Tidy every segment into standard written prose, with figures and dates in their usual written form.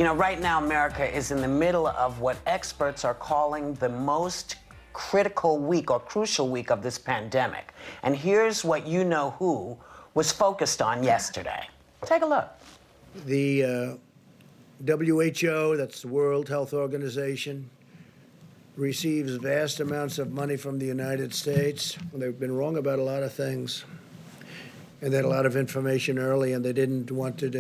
You know, right now, America is in the middle of what experts are calling the most critical week or crucial week of this pandemic. And here's what you know who was focused on yesterday. Take a look. The W.H.O, that's the World Health Organization, receives vast amounts of money from the United States. They've been wrong about a lot of things. And they had a lot of information early, and they didn't want to,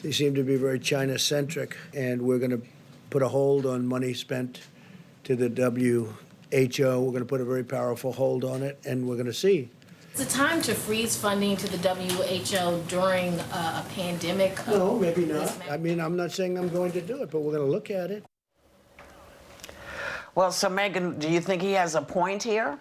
they seem to be very China-centric. And we're going to put a hold on money spent to the W.H.O. We're going to put a very powerful hold on it, and we're going to see. Is it time to freeze funding to the WHO during a pandemic? No, maybe not. I mean, I'm not saying I'm going to do it, but we're going to look at it. Well, so Megan, do you think he has a point here?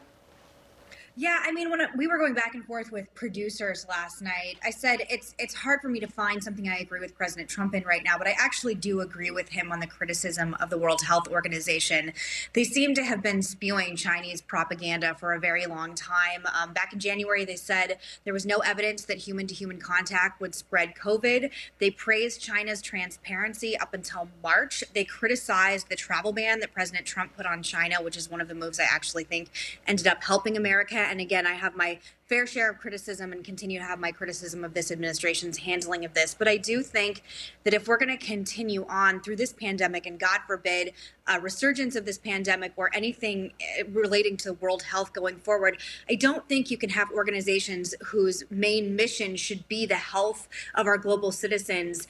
Yeah, I mean, when we were going back and forth with producers last night, I said it's hard for me to find something I agree with President Trump in right now, but I actually do agree with him on the criticism of the World Health Organization. They seem to have been spewing Chinese propaganda for a very long time. Back in January, they said there was no evidence that human-to-human contact would spread COVID. They praised China's transparency up until March. They criticized the travel ban that President Trump put on China, which is one of the moves I actually think ended up helping America. And again, I have my fair share of criticism and continue to have my criticism of this administration's handling of this. But I do think that if we're going to continue on through this pandemic, and God forbid, a resurgence of this pandemic or anything relating to world health going forward, I don't think you can have organizations whose main mission should be the health of our global citizens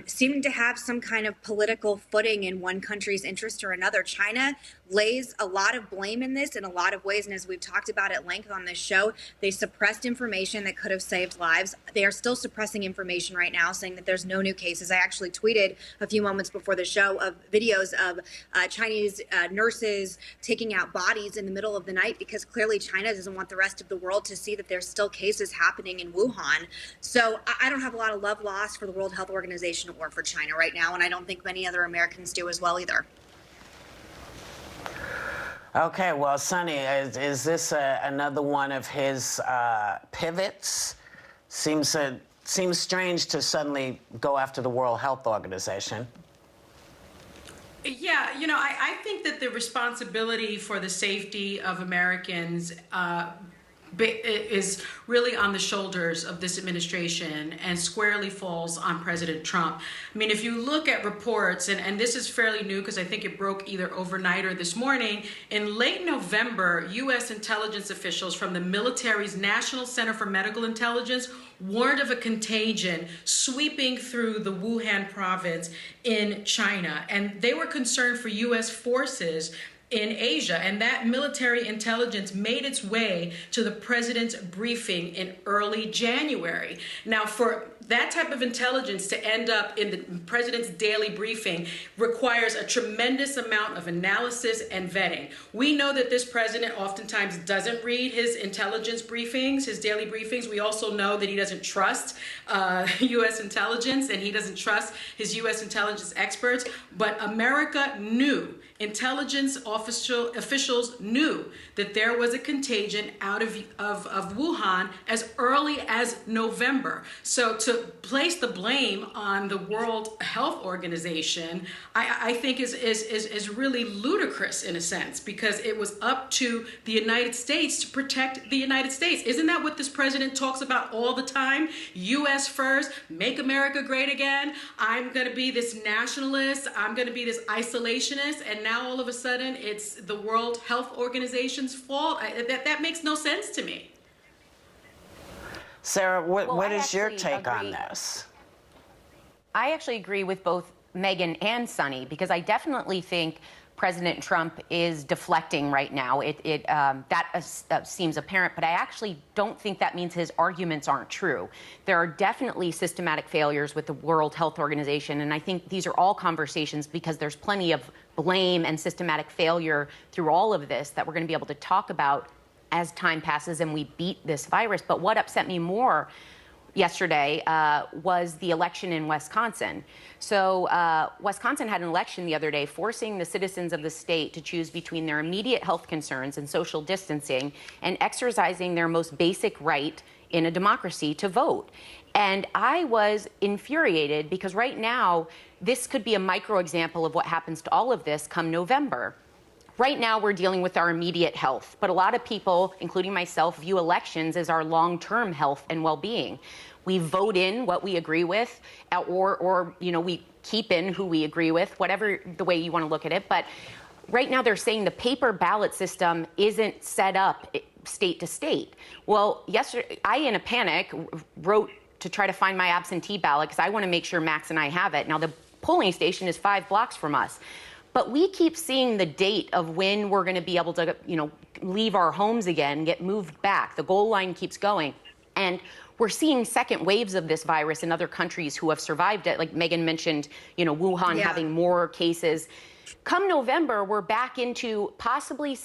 seeming to have some kind of political footing in one country's interest or another. China lays a lot of blame in this in a lot of ways. And as we've talked about at length on this show, they suppressed information that could have saved lives. They are still suppressing information right now, saying that there's no new cases. I actually tweeted a few moments before the show of videos of Chinese nurses taking out bodies in the middle of the night because clearly China doesn't want the rest of the world to see that there's still cases happening in Wuhan. So I don't have a lot of love lost for the World Health Organization or for China right now, and I don't think many other Americans do as well either. Okay, well, Sonny, is this another one of his pivots? Seems strange to suddenly go after the World Health Organization. Yeah, you know, I think that the responsibility for the safety of Americans is really on the shoulders of this administration and squarely falls on President Trump. I mean, if you look at reports, and this is fairly new because I think it broke either overnight or this morning, in late November, U.S. intelligence officials from the military's National Center for Medical Intelligence warned of a contagion sweeping through the Wuhan province in China. And they were concerned for U.S. forces in Asia, and that military intelligence made its way to the president's briefing in early January. Now, for that type of intelligence to end up in the president's daily briefing requires a tremendous amount of analysis and vetting. We know that this president oftentimes doesn't read his intelligence briefings, his daily briefings. We also know that he doesn't trust U.S. intelligence, and he doesn't trust his U.S. intelligence experts. But America knew, intelligence officials knew that there was a contagion out of Wuhan as early as November. So to place the blame on the World Health Organization, I think is really ludicrous in a sense, because it was up to the United States to protect the United States. Isn't that what this president talks about all the time? U.S. first, make America great again. I'm going to be this nationalist. I'm going to be this isolationist. And now all of a sudden it's the World Health Organization's fault. That makes no sense to me. Sarah, what is your take on this? I actually agree with both Megan and Sonny, because I definitely think President Trump is deflecting right now. That seems apparent, but I actually don't think that means his arguments aren't true. There are definitely systematic failures with the World Health Organization, and I think these are all conversations because there's plenty of blame and systematic failure through all of this that we're going to be able to talk about as time passes and we beat this virus. But what upset me more yesterday was the election in Wisconsin. So Wisconsin had an election the other day forcing the citizens of the state to choose between their immediate health concerns and social distancing and exercising their most basic right in a democracy to vote. And I was infuriated because right now, this could be a micro example of what happens to all of this come November. Right now, we're dealing with our immediate health, but a lot of people, including myself, view elections as our long-term health and well-being. We vote in what we agree with, or we keep in who we agree with, whatever the way you want to look at it. But right now, they're saying the paper ballot system isn't set up state to state. Well, yesterday, I, in a panic, wrote to try to find my absentee ballot because I want to make sure Max and I have it. Now, the polling station is 5 blocks from us. But we keep seeing the date of when we're going to be able to, leave our homes again, get moved back. The goal line keeps going. And we're seeing second waves of this virus in other countries who have survived it. Like Megan mentioned, Wuhan having more cases. Come November, we're back into possibly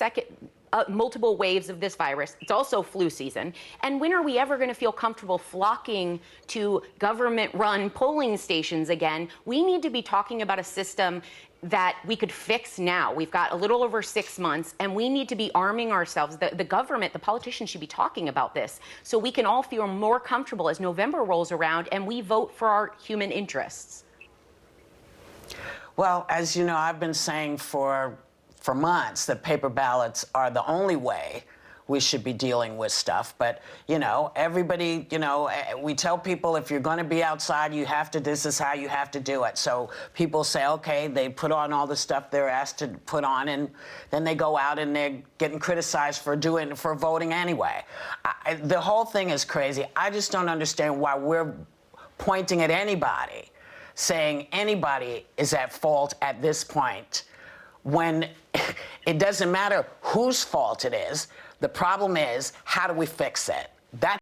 multiple waves of this virus. It's also flu season. And when are we ever going to feel comfortable flocking to government-run polling stations again? We need to be talking about a system that we could fix now. We've got a little over 6 months, and we need to be arming ourselves. The government, the politicians should be talking about this so we can all feel more comfortable as November rolls around and we vote for our human interests. Well, as you know, I've been saying for months that paper ballots are the only way we should be dealing with stuff. But, everybody, we tell people if you're going to be outside, this is how you have to do it. So people say, okay, they put on all the stuff they're asked to put on, and then they go out and they're getting criticized for voting anyway. The whole thing is crazy. I just don't understand why we're pointing at anybody, saying anybody is at fault at this point, when it doesn't matter whose fault it is. The problem is, how do we fix it? That's